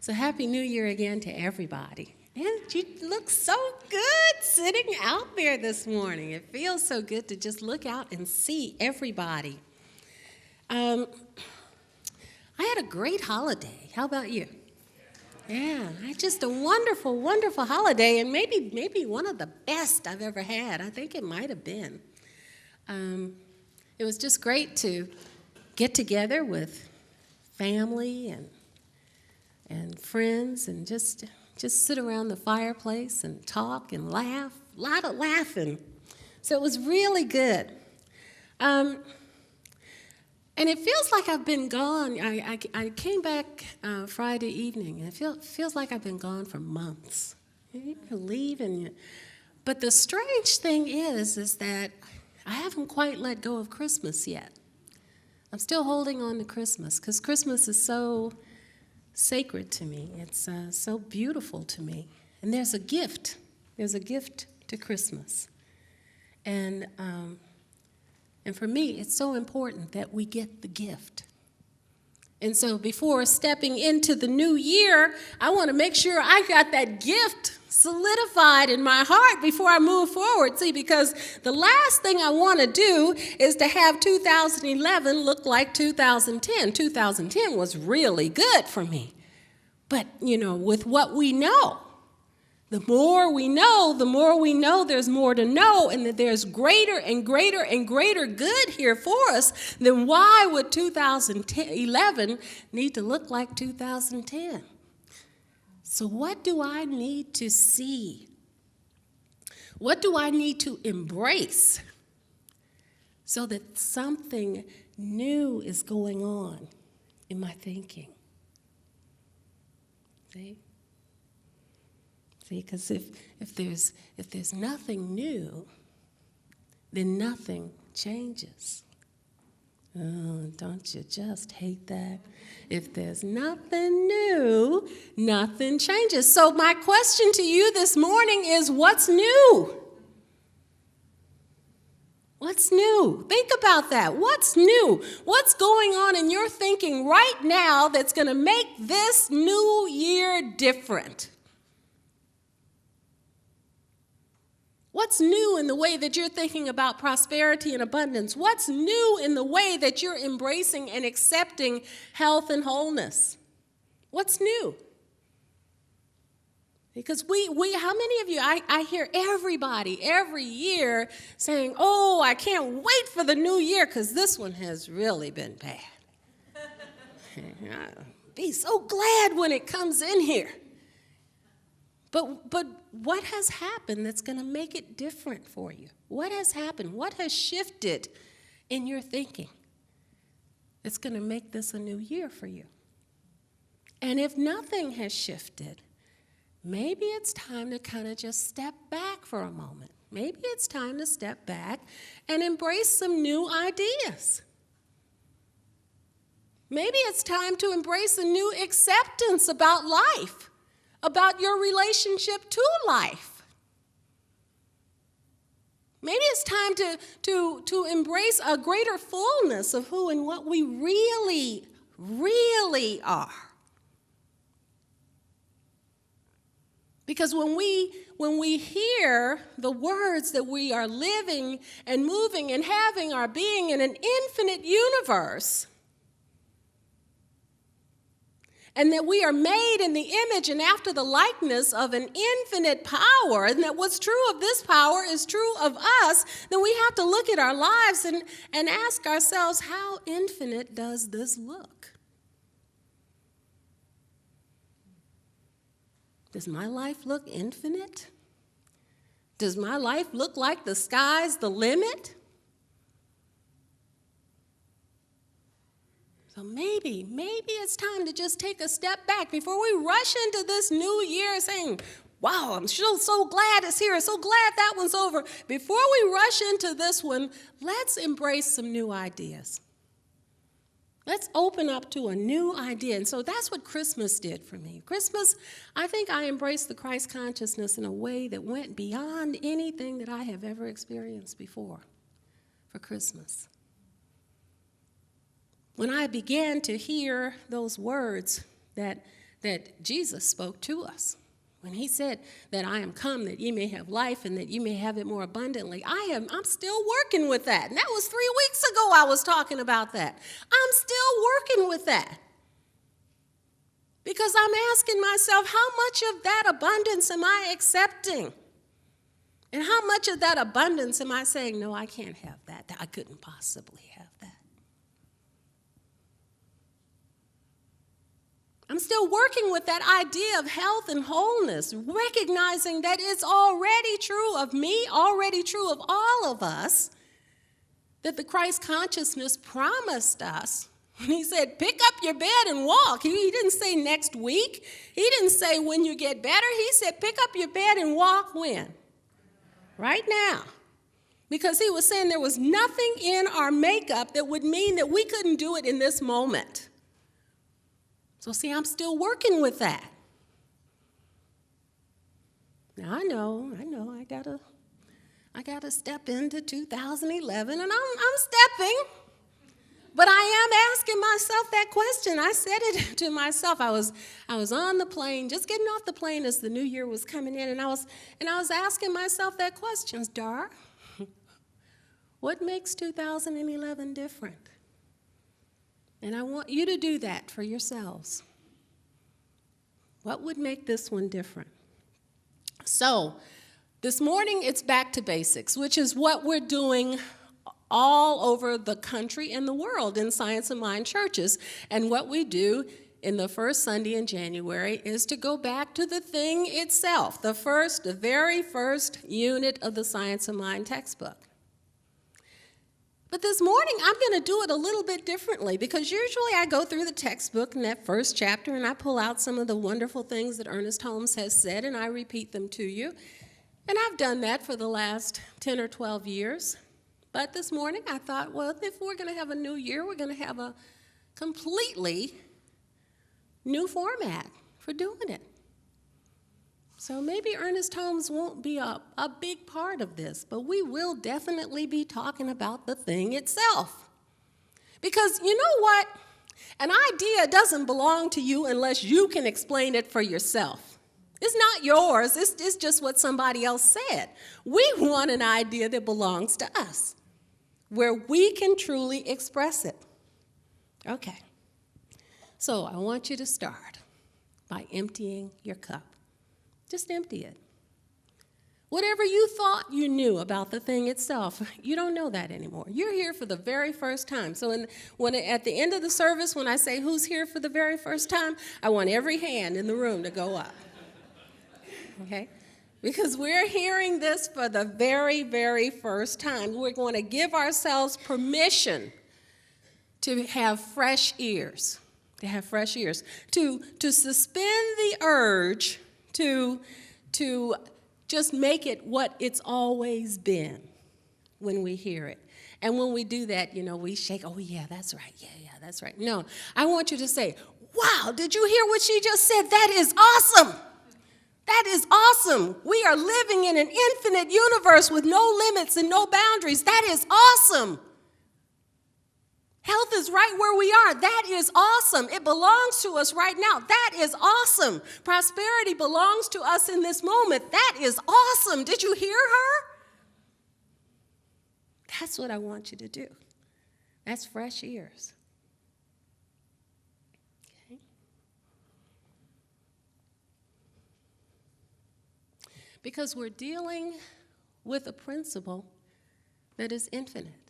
So Happy New Year again to everybody. And you look so good sitting out there this morning. It feels so good to just look out and see everybody. I had a great holiday. How about you? Yeah, just a wonderful, wonderful holiday, and maybe one of the best I've ever had. I think it might have been. It was just great to get together with family and friends and just sit around the fireplace and talk and laugh. A lot of laughing. So it was really good. And it feels like I've been gone. I came back Friday evening, and it feels like I've been gone for months. You leave, but the strange thing is that I haven't quite let go of Christmas yet. I'm still holding on to Christmas, because Christmas is so sacred to me. It's so beautiful to me. And there's a gift. There's a gift to Christmas. And for me, it's so important that we get the gift. And so before stepping into the new year, I want to make sure I got that gift solidified in my heart before I move forward. See, because the last thing I want to do is to have 2011 look like 2010. 2010 was really good for me. But, with what we know, the more we know there's more to know, and that there's greater and greater and greater good here for us, then why would 2011 need to look like 2010? So what do I need to see? What do I need to embrace so that something new is going on in my thinking? See, because if there's nothing new, then nothing changes. Oh, don't you just hate that? If there's nothing new, nothing changes. So my question to you this morning is, what's new? What's new? Think about that. What's new? What's going on in your thinking right now that's going to make this new year different? What's new in the way that you're thinking about prosperity and abundance? What's new in the way that you're embracing and accepting health and wholeness? What's new? Because how many of you, I hear everybody every year saying, oh, I can't wait for the new year because this one has really been bad. I'll be so glad when it comes in here. But what has happened that's going to make it different for you? What has happened? What has shifted in your thinking that's going to make this a new year for you? And if nothing has shifted, maybe it's time to kind of just step back for a moment. Maybe it's time to step back and embrace some new ideas. Maybe it's time to embrace a new acceptance about life, about your relationship to life. Maybe it's time to embrace a greater fullness of who and what we really, really are. Because when we hear the words that we are living and moving and having our being in an infinite universe, and that we are made in the image and after the likeness of an infinite power, and that what's true of this power is true of us, then we have to look at our lives and ask ourselves, how infinite does this look? Does my life look infinite? Does my life look like the sky's the limit? So maybe it's time to just take a step back before we rush into this new year saying, wow, I'm so glad it's here. So glad that one's over. Before we rush into this one, let's embrace some new ideas. Let's open up to a new idea. And so that's what Christmas did for me. Christmas, I think I embraced the Christ consciousness in a way that went beyond anything that I have ever experienced before for Christmas. When I began to hear those words that that Jesus spoke to us. When he said that I am come that ye may have life and that you may have it more abundantly, I'm still working with that. And that was 3 weeks ago I was talking about that. I'm still working with that. Because I'm asking myself, how much of that abundance am I accepting? And how much of that abundance am I saying, no, I can't have that. I couldn't possibly have that. I'm still working with that idea of health and wholeness, recognizing that it's already true of me, already true of all of us, that the Christ consciousness promised us. When he said, pick up your bed and walk. He didn't say next week. He didn't say when you get better. He said, pick up your bed and walk when? Right now. Because he was saying there was nothing in our makeup that would mean that we couldn't do it in this moment. So see, I'm still working with that. Now I know, I gotta step into 2011, and I'm stepping. But I am asking myself that question. I said it to myself. I was on the plane, just getting off the plane as the new year was coming in, and I was asking myself that question, Dar, what makes 2011 different? And I want you to do that for yourselves. What would make this one different? So, this morning it's back to basics, which is what we're doing all over the country and the world in Science of Mind churches. And what we do in the first Sunday in January is to go back to the thing itself, the very first unit of the Science of Mind textbook. But this morning, I'm going to do it a little bit differently, because usually I go through the textbook in that first chapter and I pull out some of the wonderful things that Ernest Holmes has said and I repeat them to you. And I've done that for the last 10 or 12 years. But this morning I thought, well, if we're going to have a new year, we're going to have a completely new format for doing it. So maybe Ernest Holmes won't be a big part of this, but we will definitely be talking about the thing itself. Because you know what? An idea doesn't belong to you unless you can explain it for yourself. It's not yours. It's just what somebody else said. We want an idea that belongs to us, where we can truly express it. Okay. So I want you to start by emptying your cup. Just empty it. Whatever you thought you knew about the thing itself, you don't know that anymore. You're here for the very first time. So at the end of the service, when I say who's here for the very first time, I want every hand in the room to go up. Okay? Because we're hearing this for the very, very first time. We're going to give ourselves permission to have fresh ears, to suspend the urge to just make it what it's always been when we hear it. And when we do that, we shake, oh, yeah, that's right, yeah, that's right. No, I want you to say, wow, did you hear what she just said? That is awesome. That is awesome. We are living in an infinite universe with no limits and no boundaries. That is awesome. Health is right where we are. That is awesome. It belongs to us right now. That is awesome. Prosperity belongs to us in this moment. That is awesome. Did you hear her? That's what I want you to do. That's fresh ears. Okay. Because we're dealing with a principle that is infinite.